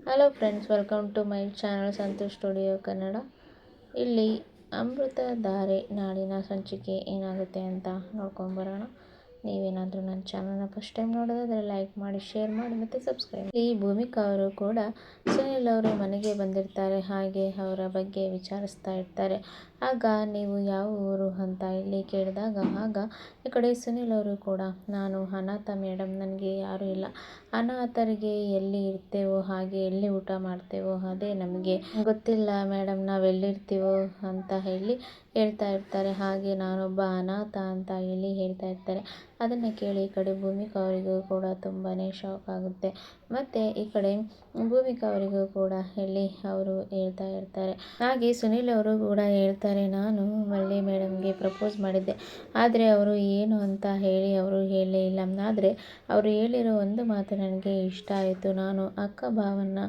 Hello friends, welcome to my channel Santosh studio Kannada. ಇಲ್ಲಿ ಅಮೃತ ಧಾರೆ ನಾಡಿನ ಸಂಚಿಕೆ ಏನಾಗುತ್ತೆ ಅಂತ ನೋಡ್ಕೊಂಬರೋಣ. ನೀವೇನಾದರೂ ನನ್ನ ಚಾನಲ್ನ ಫಸ್ಟ್ ಟೈಮ್ ನೋಡೋದಾದರೆ ಲೈಕ್ ಮಾಡಿ, ಶೇರ್ ಮಾಡಿ ಮತ್ತು ಸಬ್ಸ್ಕ್ರೈಬ್. ಈ ಭೂಮಿಕಾ ಅವರು ಕೂಡ ಸುನಿಲ್ ಅವರು ಮನೆಗೆ ಬಂದಿರ್ತಾರೆ. ಹಾಗೆ ಅವರ ಬಗ್ಗೆ ವಿಚಾರಿಸ್ತಾ ಇರ್ತಾರೆ. ಆಗ ನೀವು ಯಾವ ಊರು ಅಂತ ಇಲ್ಲಿ ಕೇಳಿದಾಗ ಆಗ ಈ ಕಡೆ ಸುನಿಲ್ ಅವರು ಕೂಡ ನಾನು ಅನಾಥ ಮೇಡಮ್, ನನಗೆ ಯಾರೂ ಇಲ್ಲ. ಅನಾಥರಿಗೆ ಎಲ್ಲಿ ಇರ್ತೇವೋ ಹಾಗೆ ಎಲ್ಲಿ ಊಟ ಮಾಡ್ತೇವೋ ಅದೇ ನಮಗೆ ಗೊತ್ತಿಲ್ಲ ಮೇಡಮ್, ನಾವೆಲ್ಲಿರ್ತೀವೋ ಅಂತ ಹೇಳಿ ಹೇಳ್ತಾ ಇರ್ತಾರೆ. ಹಾಗೆ ನಾನೊಬ್ಬ ಅನಾಥ ಅಂತ ಹೇಳಿ ಹೇಳ್ತಾ ಇರ್ತಾರೆ. ಅದನ್ನು ಕೇಳಿ ಈ ಕಡೆ ಭೂಮಿಕಾ ಅವರಿಗೂ ಕೂಡ ತುಂಬಾ ಶಾಕ್ ಆಗುತ್ತೆ. ಮತ್ತು ಈ ಕಡೆ ಭೂಮಿಕಾ ಅವರಿಗೂ ಕೂಡ ಇಲ್ಲಿ ಅವರು ಹೇಳ್ತಾ ಇರ್ತಾರೆ. ಹಾಗೆ ಸುನಿಲ್ ಅವರು ಕೂಡ ಹೇಳ್ತಾರೆ, ನಾನು ಮಲ್ಲಿ ಮೇಡಮ್ಗೆ ಪ್ರಪೋಸ್ ಮಾಡಿದ್ದೆ, ಆದರೆ ಅವರು ಏನು ಅಂತ ಹೇಳಿ ಅವರು ಹೇಳಲೇ ಇಲ್ಲ. ಆದರೆ ಅವರು ಹೇಳಿರೋ ಒಂದು ಮಾತು ನನಗೆ ಇಷ್ಟ ಆಯಿತು. ನಾನು ಅಕ್ಕ ಭಾವನ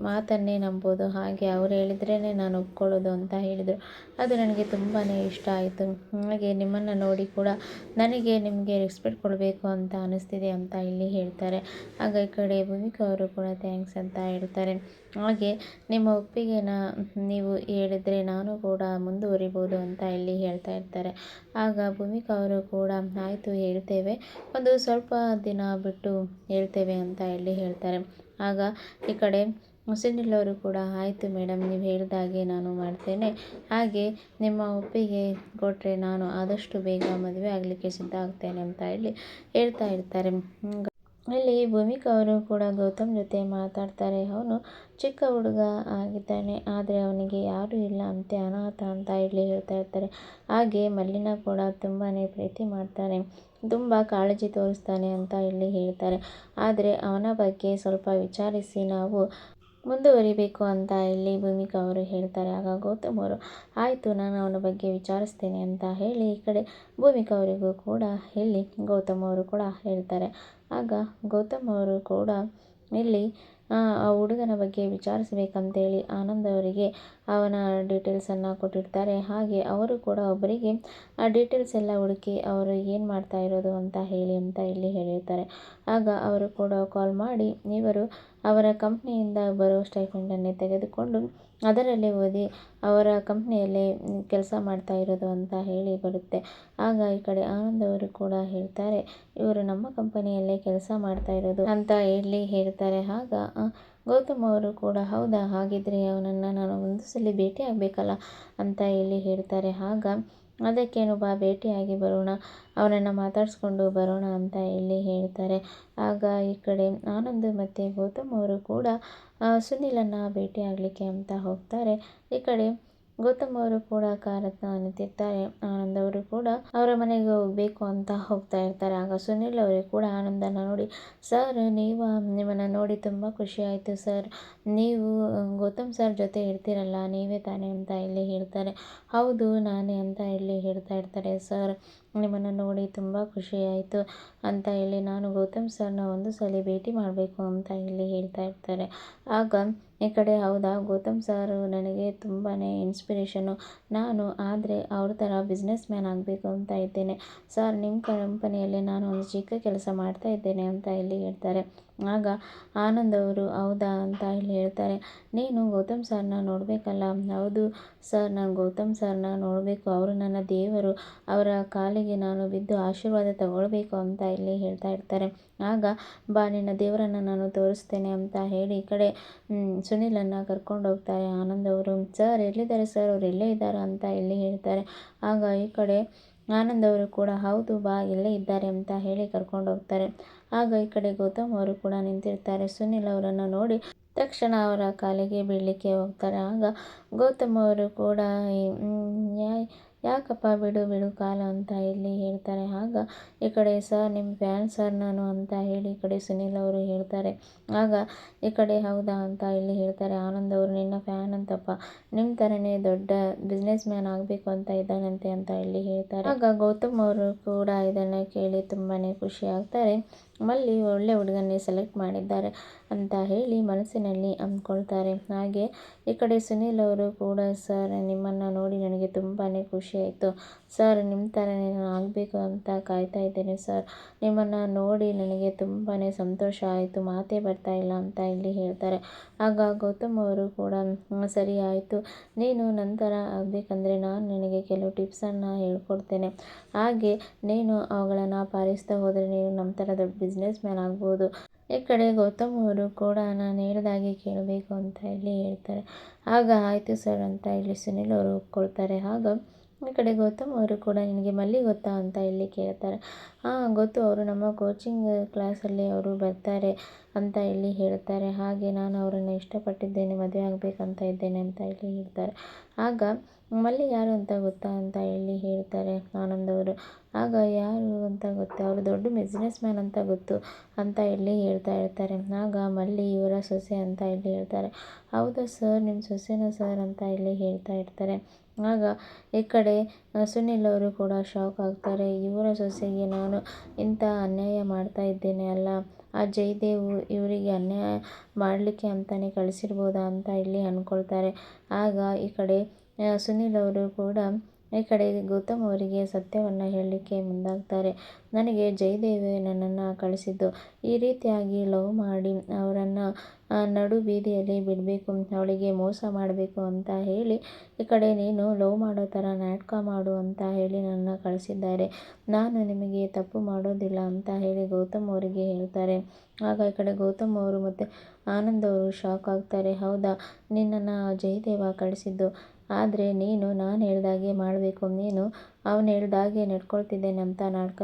ಮಾತನ್ನೇ ನಂಬೋದು, ಹಾಗೆ ಅವ್ರು ಹೇಳಿದ್ರೇ ನಾನು ಒಪ್ಕೊಳ್ಳೋದು ಅಂತ ಹೇಳಿದರು. ಅದು ನನಗೆ ತುಂಬಾ ಇಷ್ಟ ಆಯಿತು. ಹಾಗೆ ನಿಮ್ಮನ್ನು ನೋಡಿ ಕೂಡ ನನಗೆ ನಿಮಗೆ ರೆಸ್ಪೆಕ್ಟ್ ಕೊಡಬೇಕು ಅಂತ ಅನ್ನಿಸ್ತಿದೆ ಅಂತ ಇಲ್ಲಿ ಹೇಳ್ತಾರೆ. ಆಗ ಈ ಕಡೆ ಭೂಮಿಕಾ ಅವರು ಕೂಡ ಥ್ಯಾಂಕ್ಸ್ ಅಂತ ಹೇಳ್ತಾರೆ. ಹಾಗೆ ನಿಮ್ಮ ಒಪ್ಪಿಗೆನ ನೀವು ಹೇಳಿದರೆ ನಾನು ಕೂಡ ಮುಂದುವರಿಬೋದು ಅಂತ ಇಲ್ಲಿ ಹೇಳ್ತಾ ಇರ್ತಾರೆ. ಆಗ ಭೂಮಿಕಾ ಅವರು ಕೂಡ ಆಯಿತು ಹೇಳ್ತೇವೆ, ಒಂದು ಸ್ವಲ್ಪ ದಿನ ಬಿಟ್ಟು ಹೇಳ್ತೇವೆ ಅಂತ ಇಲ್ಲಿ ಹೇಳ್ತಾರೆ. ಆಗ ಈ ಕಡೆ ಸುನಿಲ್ ಅವರು ಕೂಡ ಆಯಿತು ಮೇಡಮ್, ನೀವು ಹೇಳಿದಾಗೆ ನಾನು ಮಾಡ್ತೇನೆ. ಹಾಗೆ ನಿಮ್ಮ ಒಪ್ಪಿಗೆ ಕೊಟ್ಟರೆ ನಾನು ಆದಷ್ಟು ಬೇಗ ಮದುವೆ ಆಗಲಿಕ್ಕೆ ಸಿದ್ಧ ಆಗ್ತೇನೆ ಅಂತ ಹೇಳಿ ಹೇಳ್ತಾ ಇರ್ತಾರೆ. ಇಲ್ಲಿ ಭೂಮಿಕಾ ಅವರು ಕೂಡ ಗೌತಮ್ ಜೊತೆ ಮಾತಾಡ್ತಾರೆ. ಅವನು ಚಿಕ್ಕ ಹುಡುಗ ಆಗಿದ್ದಾನೆ, ಆದರೆ ಅವನಿಗೆ ಯಾರೂ ಇಲ್ಲ ಅಂತೆ, ಅನಾಥ ಅಂತ ಇಲ್ಲಿ ಹೇಳ್ತಾ ಇರ್ತಾರೆ. ಹಾಗೆ ಮಲ್ಲಿನ ಕೂಡ ತುಂಬಾ ಪ್ರೀತಿ ಮಾಡ್ತಾನೆ, ತುಂಬ ಕಾಳಜಿ ತೋರಿಸ್ತಾನೆ ಅಂತ ಇಲ್ಲಿ ಹೇಳ್ತಾರೆ. ಆದರೆ ಅವನ ಬಗ್ಗೆ ಸ್ವಲ್ಪ ವಿಚಾರಿಸಿ ನಾವು ಮುಂದುವರಿಬೇಕು ಅಂತ ಇಲ್ಲಿ ಭೂಮಿಕಾ ಅವರು ಹೇಳ್ತಾರೆ. ಆಗ ಗೌತಮ್ ಅವರು ಆಯಿತು, ನಾನು ಅವನ ಬಗ್ಗೆ ವಿಚಾರಿಸ್ತೇನೆ ಅಂತ ಹೇಳಿ ಈ ಕಡೆ ಭೂಮಿಕಾ ಅವರಿಗೂ ಕೂಡ ಇಲ್ಲಿ ಗೌತಮ್ ಅವರು ಕೂಡ ಹೇಳ್ತಾರೆ. ಆಗ ಗೌತಮ್ ಅವರು ಕೂಡ ಇಲ್ಲಿ ಆ ಹುಡುಗನ ಬಗ್ಗೆ ವಿಚಾರಿಸಬೇಕಂತೇಳಿ ಆನಂದ್ ಅವರಿಗೆ ಅವನ ಡೀಟೇಲ್ಸನ್ನು ಕೊಟ್ಟಿರ್ತಾರೆ. ಹಾಗೆ ಅವರು ಕೂಡ ಒಬ್ಬರಿಗೆ ಆ ಡೀಟೇಲ್ಸ್ ಎಲ್ಲ ಹುಡುಕಿ ಅವರು ಏನು ಮಾಡ್ತಾ ಇರೋದು ಅಂತ ಹೇಳಿ ಅಂತ ಇಲ್ಲಿ ಹೇಳಿರ್ತಾರೆ. ಆಗ ಅವರು ಕೂಡ ಕಾಲ್ ಮಾಡಿ ಇವರು ಅವರ ಕಂಪ್ನಿಯಿಂದ ಬರೋ ಸ್ಟೈಫಂಡನ್ನೇ ತೆಗೆದುಕೊಂಡು ಅದರಲ್ಲೇ ಓದಿ ಅವರ ಕಂಪ್ನಿಯಲ್ಲೇ ಕೆಲಸ ಮಾಡ್ತಾ ಇರೋದು ಅಂತ ಹೇಳಿ ಬರುತ್ತೆ. ಆಗ ಈ ಕಡೆ ಆನಂದ್ ಅವರು ಕೂಡ ಹೇಳ್ತಾರೆ, ಇವರು ನಮ್ಮ ಕಂಪನಿಯಲ್ಲೇ ಕೆಲಸ ಮಾಡ್ತಾ ಇರೋದು ಅಂತ ಹೇಳಿ ಹೇಳ್ತಾರೆ. ಆಗ ಗೌತಮ್ ಅವರು ಕೂಡ ಹೌದಾ, ಹಾಗಿದ್ರೆ ಅವನನ್ನು ನಾನು ಒಂದು ಸಲ ಭೇಟಿ ಆಗಬೇಕಲ್ಲ ಅಂತ ಹೇಳಿ ಹೇಳ್ತಾರೆ. ಆಗ ಅದಕ್ಕೇನು ಬಾ, ಭೇಟಿಯಾಗಿ ಬರೋಣ, ಅವನನ್ನು ಮಾತಾಡಿಸ್ಕೊಂಡು ಬರೋಣ ಅಂತ ಹೇಳಿ ಹೇಳ್ತಾರೆ. ಆಗ ಈ ಕಡೆ ಆನಂದ್ ಮತ್ತು ಗೌತಮ್ ಅವರು ಕೂಡ ಸುನಿಲನ್ನು ಭೇಟಿ ಆಗಲಿಕ್ಕೆ ಅಂತ ಹೋಗ್ತಾರೆ. ಈ ಕಡೆ ಗೌತಮ್ ಅವರು ಕೂಡ ಕಾರನ್ನು ನಿಂತಿರ್ತಾರೆ. ಆನಂದ್ ಅವರು ಕೂಡ ಅವರ ಮನೆಗೆ ಹೋಗಬೇಕು ಅಂತ ಹೋಗ್ತಾ ಇರ್ತಾರೆ. ಆಗ ಸುನಿಲ್ ಅವರು ಕೂಡ ಆನಂದನ್ನು ನೋಡಿ, ಸರ್ ನಿಮ್ಮನ್ನು ನೋಡಿ ತುಂಬ ಖುಷಿ ಆಯಿತು ಸರ್, ನೀವು ಗೌತಮ್ ಸರ್ ಜೊತೆ ಇರ್ತೀರಲ್ಲ, ನೀವೇ ತಾನೇ ಅಂತ ಇಲ್ಲಿ ಹೇಳ್ತಾರೆ. ಹೌದು ನಾನೇ ಅಂತ ಇಲ್ಲಿ ಹೇಳ್ತಾ ಇರ್ತಾರೆ. ಸರ್ ನಿಮ್ಮನ್ನು ನೋಡಿ ತುಂಬ ಖುಷಿ ಆಯಿತು ಅಂತ ಹೇಳಿ ನಾನು ಗೌತಮ್ ಸರ್ನ ಒಂದು ಸಲ ಭೇಟಿ ಮಾಡಬೇಕು ಅಂತ ಇಲ್ಲಿ ಹೇಳ್ತಾ ಇರ್ತಾರೆ. ಆಗ ಈ ಕಡೆ ಹೌದಾ, ಗೌತಮ್ ಸರ್ ನನಗೆ ತುಂಬಾ ಇನ್ಸ್ಪಿರೇಷನು, ನಾನು ಆದರೆ ಅವ್ರ ಥರ ಬಿಸ್ನೆಸ್ ಮ್ಯಾನ್ ಆಗಬೇಕು ಅಂತ ಇದ್ದೇನೆ ಸರ್, ನಿಮ್ಮ ಕಂಪನಿಯಲ್ಲಿ ನಾನು ಒಂದು ಚಿಕ್ಕ ಕೆಲಸ ಮಾಡ್ತಾ ಇದ್ದೇನೆ ಅಂತ ಇಲ್ಲಿ ಹೇಳ್ತಾರೆ. ಆಗ ಆನಂದ್ ಅವರು ಹೌದಾ ಅಂತ ಇಲ್ಲಿ ಹೇಳ್ತಾರೆ, ನೀನು ಗೌತಮ್ ಸರ್ನ ನೋಡಬೇಕಲ್ಲ. ಹೌದು ಸರ್, ನಾನು ಗೌತಮ್ ಸರ್ನ ನೋಡಬೇಕು, ಅವರು ನನ್ನ ದೇವರು, ಅವರ ಕಾಲಿಗೆ ನಾನು ಬಿದ್ದು ಆಶೀರ್ವಾದ ತಗೊಳ್ಬೇಕು ಅಂತ ಇಲ್ಲಿ ಹೇಳ್ತಾ ಇರ್ತಾರೆ. ಆಗ ಬಾ, ನಿನ್ನ ದೇವರನ್ನು ನಾನು ತೋರಿಸ್ತೇನೆ ಅಂತ ಹೇಳಿ ಈ ಕಡೆ ಸುನಿಲನ್ನು ಕರ್ಕೊಂಡು ಹೋಗ್ತಾರೆ ಆನಂದ್ ಅವರು. ಸರ್ ಎಲ್ಲಿದ್ದಾರೆ ಸರ್, ಅವ್ರು ಎಲ್ಲೇ ಇದ್ದಾರಾ ಅಂತ ಇಲ್ಲಿ ಹೇಳ್ತಾರೆ. ಆಗ ಈ ಕಡೆ ಆನಂದ್ ಅವರು ಕೂಡ ಹೌದು ಬಾ, ಇಲ್ಲೇ ಇದ್ದಾರೆ ಅಂತ ಹೇಳಿ ಕರ್ಕೊಂಡು ಹೋಗ್ತಾರೆ. ಆಗ ಈ ಕಡೆ ಗೌತಮ್ ಅವರು ಕೂಡ ನಿಂತಿರ್ತಾರೆ. ಸುನಿಲ್ ಅವರನ್ನು ನೋಡಿ ತಕ್ಷಣ ಅವರ ಕಾಲಿಗೆ ಬೀಳಲಿಕ್ಕೆ ಹೋಗ್ತಾರೆ. ಆಗ ಗೌತಮ್ ಅವರು ಕೂಡ ಯಾಕಪ್ಪ, ಬಿಡು ಬಿಡು ಕಾಲು ಅಂತ ಇಲ್ಲಿ ಹೇಳ್ತಾರೆ. ಆಗ ಈ ಕಡೆ ಸರ್ ನಿಮ್ಮ ಫ್ಯಾನ್ ಸರ್ ನಾನು ಅಂತ ಹೇಳಿ ಈ ಕಡೆ ಸುನಿಲ್ ಅವರು ಹೇಳ್ತಾರೆ. ಆಗ ಈ ಕಡೆ ಹೌದಾ ಅಂತ ಇಲ್ಲಿ ಹೇಳ್ತಾರೆ. ಆನಂದ್ ಅವರು ನಿನ್ನ ಫ್ಯಾನ್ ಅಂತಪ್ಪ, ನಿಮ್ಮ ಥರನೇ ದೊಡ್ಡ ಬಿಸ್ನೆಸ್ ಮ್ಯಾನ್ ಆಗಬೇಕು ಅಂತ ಇದ್ದಾನಂತೆ ಅಂತ ಇಲ್ಲಿ ಹೇಳ್ತಾರೆ. ಆಗ ಗೌತಮ್ ಅವರು ಕೂಡ ಇದನ್ನು ಕೇಳಿ ತುಂಬಾ ಖುಷಿ ಆಗ್ತಾರೆ. ಮಲ್ಲಿ ಒಳ್ಳೆ ಹುಡುಗನ್ನೇ ಸೆಲೆಕ್ಟ್ ಮಾಡಿದ್ದಾರೆ ಅಂತ ಹೇಳಿ ಮನಸ್ಸಿನಲ್ಲಿ ಅಂದ್ಕೊಳ್ತಾರೆ. ಹಾಗೆ ಈ ಕಡೆ ಸುನಿಲ್ ಅವರು ಕೂಡ, ಸರ್ ನಿಮ್ಮನ್ನು ನೋಡಿ ನನಗೆ ತುಂಬಾ ಖುಷಿಯಾಯಿತು ಸರ್, ನಿಮ್ಮ ಥರನೇ ನಾನು ಆಗಬೇಕು ಅಂತ ಕಾಯ್ತಾ ಇದ್ದೇನೆ ಸರ್, ನಿಮ್ಮನ್ನು ನೋಡಿ ನನಗೆ ತುಂಬಾ ಸಂತೋಷ ಆಯಿತು, ಮಾತೇ ಬರ್ತಾ ಇಲ್ಲ ಅಂತ ಇಲ್ಲಿ ಹೇಳ್ತಾರೆ. ಆಗ ಗೌತಮ್ ಅವರು ಕೂಡ, ಸರಿ ಆಯಿತು, ನೀನು ನಂತರ ಆಗಬೇಕಂದ್ರೆ ನಾನು ನಿನಗೆ ಕೆಲವು ಟಿಪ್ಸನ್ನು ಹೇಳ್ಕೊಡ್ತೇನೆ, ಹಾಗೆ ನೀನು ಅವುಗಳನ್ನು ಪಾಲಿಸ್ತಾ ಹೋದರೆ ನೀನು ನಮ್ಮ ಥರ ದೊಡ್ಡ ಬಿಸ್ನೆಸ್ ಮ್ಯಾನ್ ಆಗ್ಬೋದು. ಈ ಕಡೆ ಗೌತಮ್ ಅವರು ಕೂಡ ನಾನು ಹೇಳಿದಾಗೆ ಕೇಳಬೇಕು ಅಂತ ಇಲ್ಲಿ ಹೇಳ್ತಾರೆ. ಆಗ ಆಯಿತು ಸರ್ ಅಂತ ಇಲ್ಲಿ ಸುನಿಲ್ ಅವರು ಒಪ್ಕೊಳ್ತಾರೆ. ಆಗ ಈ ಕಡೆ ಗೌತಮ್ ಅವರು ಕೂಡ, ನಿನಗೆ ಮಲ್ಲಿ ಗೊತ್ತಾ ಅಂತ ಇಲ್ಲಿ ಕೇಳ್ತಾರೆ. ಹಾಂ ಗೊತ್ತು, ಅವರು ನಮ್ಮ ಕೋಚಿಂಗ್ ಕ್ಲಾಸಲ್ಲಿ ಅವರು ಬರ್ತಾರೆ ಅಂತ ಇಲ್ಲಿ ಹೇಳ್ತಾರೆ. ಹಾಗೆ ನಾನು ಅವರನ್ನು ಇಷ್ಟಪಟ್ಟಿದ್ದೇನೆ, ಮದುವೆ ಆಗಬೇಕಂತ ಇದ್ದೇನೆ ಅಂತ ಇಲ್ಲಿ ಹೇಳ್ತಾರೆ. ಆಗ ಮಲ್ಲಿ ಯಾರು ಅಂತ ಗೊತ್ತಾ ಅಂತ ಇಲ್ಲಿ ಹೇಳ್ತಾರೆ ಆನಂದ್ ಅವರು. ಆಗ ಯಾರು ಅಂತ ಗೊತ್ತಾ, ಅವರು ದೊಡ್ಡ ಬಿಸ್ನೆಸ್ ಮ್ಯಾನ್ ಅಂತ ಗೊತ್ತು ಅಂತ ಇಲ್ಲಿ ಹೇಳ್ತಾ ಇರ್ತಾರೆ. ಆಗ ಮಲ್ಲಿ ಇವರ ಸೊಸೆ ಅಂತ ಇಲ್ಲಿ ಹೇಳ್ತಾರೆ. ಹೌದಾ ಸರ್, ನಿಮ್ಮ ಸೊಸೆನಾ ಸರ್ ಅಂತ ಇಲ್ಲಿ ಹೇಳ್ತಾ ಇರ್ತಾರೆ. ಆಗ ಈ ಕಡೆ ಸುನಿಲ್ ಅವರು ಕೂಡ ಶಾಕ್ ಆಗ್ತಾರೆ. ಇವರ ಸೊಸೆಗೆ ನಾನು ಇಂಥ ಅನ್ಯಾಯ ಮಾಡ್ತಾ ಇದ್ದೇನೆ ಅಲ್ಲ, ಆ ಜಯದೇವ್ ಇವರಿಗೆ ಅನ್ಯಾಯ ಮಾಡಲಿಕ್ಕೆ ಅಂತಲೇ ಕಳಿಸಿರ್ಬೋದಾ ಅಂತ ಇಲ್ಲಿ ಅಂದ್ಕೊಳ್ತಾರೆ. ಆಗ ಈ ಕಡೆ ಸುನಿಲ್ ಅವರು ಕೂಡ ಈ ಕಡೆ ಗೌತಮ್ ಅವರಿಗೆ ಸತ್ಯವನ್ನು ಹೇಳಲಿಕ್ಕೆ ಮುಂದಾಗ್ತಾರೆ. ನನಗೆ ಜಯದೇವೇ ನನ್ನನ್ನು ಕಳಿಸಿದ್ದು, ಈ ರೀತಿಯಾಗಿ ಲವ್ ಮಾಡಿ ಅವರನ್ನು ನಡು ಬೀದಿಯಲ್ಲಿ ಬಿಡಬೇಕು, ಅವಳಿಗೆ ಮೋಸ ಮಾಡಬೇಕು ಅಂತ ಹೇಳಿ ಈ ಕಡೆ ನೀನು ಲವ್ ಮಾಡೋ ಥರ ನಾಟಕ ಮಾಡು ಅಂತ ಹೇಳಿ ನನ್ನನ್ನು ಕಳಿಸಿದ್ದಾರೆ. ನಾನು ನಿಮಗೆ ತಪ್ಪು ಮಾಡೋದಿಲ್ಲ ಅಂತ ಹೇಳಿ ಗೌತಮ್ ಅವರಿಗೆ ಹೇಳ್ತಾರೆ. ಆಗ ಈ ಕಡೆ ಗೌತಮ್ ಅವರು ಮತ್ತು ಆನಂದ್ ಅವರು ಶಾಕ್ ಆಗ್ತಾರೆ. ಹೌದಾ, ನಿನ್ನನ್ನು ಜಯದೇವ ಕಳಿಸಿದ್ದು, ಆದರೆ ನೀನು ನಾನು ಹೇಳ್ದಾಗೆ ಮಾಡಬೇಕು, ನೀನು ಅವನು ಹೇಳ್ದಾಗೆ ನಡ್ಕೊಳ್ತಿದ್ದೇನೆ ಅಂತ ನಾಟಕ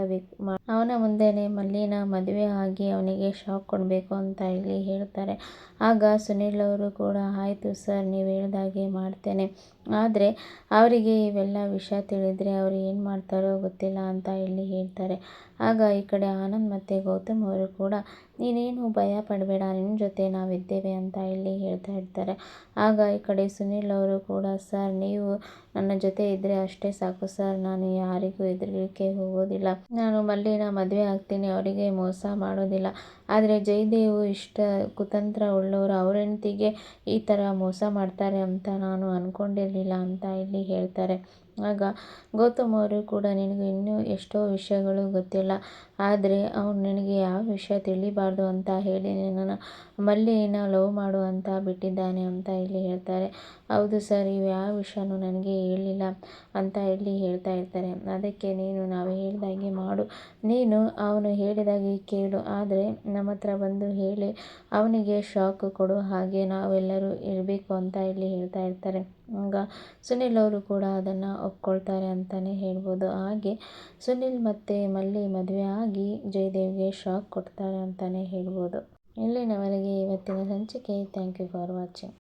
ಅವನ ಮುಂದೆನೇ ಮಲ್ಲಿನ ಮದುವೆ ಆಗಿ ಅವನಿಗೆ ಶಾಕ್ ಕೊಡಬೇಕು ಅಂತ ಇಲ್ಲಿ ಹೇಳ್ತಾರೆ. ಆಗ ಸುನಿಲ್ ಅವರು ಕೂಡ, ಆಯಿತು ಸರ್, ನೀವು ಹೇಳ್ದಾಗೆ ಮಾಡ್ತೇನೆ, ಆದರೆ ಅವರಿಗೆ ಇವೆಲ್ಲ ವಿಷಯ ತಿಳಿದರೆ ಅವರು ಏನು ಮಾಡ್ತಾರೋ ಗೊತ್ತಿಲ್ಲ ಅಂತ ಇಲ್ಲಿ ಹೇಳ್ತಾರೆ. ಆಗ ಈ ಕಡೆ ಆನಂದ್ ಮತ್ತು ಗೌತಮ್ ಅವರು ಕೂಡ, ನೀನೇನು ಭಯ ಪಡಬೇಡ, ನಿನ್ನ ಜೊತೆ ನಾವಿದ್ದೇವೆ ಅಂತ ಇಲ್ಲಿ ಹೇಳ್ತಾ ಇರ್ತಾರೆ. ಆಗ ಈ ಕಡೆ ಸುನಿಲ್ ಅವರು ಕೂಡ, ಸರ್ ನೀವು ನನ್ನ ಜೊತೆ ಇದ್ದರೆ ಅಷ್ಟೇ ಸಾಕು ಸರ್, ನಾನು ಯಾರಿಗೂ ಹೆದರಲಿಕ್ಕೆ ಹೋಗೋದಿಲ್ಲ, ನಾನು ಮಲ್ಲಿನ ಮದುವೆ ಆಗ್ತೀನಿ, ಅವರಿಗೆ ಮೋಸ ಮಾಡೋದಿಲ್ಲ, ಆದರೆ ಜಯದೇವ್ ಇಷ್ಟ ಕುತಂತ್ರ ಉಳ್ಳವರು, ಅವ್ರ ಹೆಂಡತಿಗೆ ಈ ಥರ ಮೋಸ ಮಾಡ್ತಾರೆ ಅಂತ ನಾನು ಅಂದ್ಕೊಂಡಿರಲಿಲ್ಲ ಅಂತ ಇಲ್ಲಿ ಹೇಳ್ತಾರೆ. ಆಗ ಗೌತಮ್ ಅವರು ಕೂಡ, ನಿನಗೆ ಇನ್ನೂ ಎಷ್ಟೋ ವಿಷಯಗಳು ಗೊತ್ತಿಲ್ಲ, ಆದರೆ ಅವನು ನಿನಗೆ ಯಾವ ವಿಷಯ ತಿಳಿಬಾರ್ದು ಅಂತ ಹೇಳಿ ನಿನ್ನನ್ನು ಮಲ್ಲಿನ ಲವ್ ಮಾಡು ಅಂತ ಬಿಟ್ಟಿದ್ದಾನೆ ಅಂತ ಇಲ್ಲಿ ಹೇಳ್ತಾರೆ. ಹೌದು ಸರ್, ಇವು ಯಾವ ವಿಷಯನೂ ನನಗೆ ಹೇಳಿಲ್ಲ ಅಂತ ಇಲ್ಲಿ ಹೇಳ್ತಾ ಇರ್ತಾರೆ. ಅದಕ್ಕೆ ನೀನು ನಾವು ಹೇಳಿದಾಗೆ ಮಾಡು, ನೀನು ಅವನು ಹೇಳಿದಾಗೆ ಕೇಳು, ಆದರೆ ನಮ್ಮ ಹತ್ರ ಬಂದು ಹೇಳಿ ಅವನಿಗೆ ಶಾಕ್ ಕೊಡು, ಹಾಗೆ ನಾವೆಲ್ಲರೂ ಇರಬೇಕು ಅಂತ ಇಲ್ಲಿ ಹೇಳ್ತಾ ಇರ್ತಾರೆ. ಆಗ ಸುನಿಲ್ ಅವರು ಕೂಡ ಅದನ್ನು ಒಪ್ಕೊಳ್ತಾರೆ ಅಂತಲೇ ಹೇಳ್ಬೋದು. ಹಾಗೆ ಸುನಿಲ್ ಮತ್ತು ಮಲ್ಲಿ ಮದುವೆ ಆಗಿ ಜಯದೇವ್ಗೆ ಶಾಕ್ ಕೊಡ್ತಾರೆ ಅಂತಲೇ ಹೇಳ್ಬೋದು. ಇಲ್ಲಿನವರೆಗೆ ಇವತ್ತಿನ ಸಂಚಿಕೆ. Thank you for watching.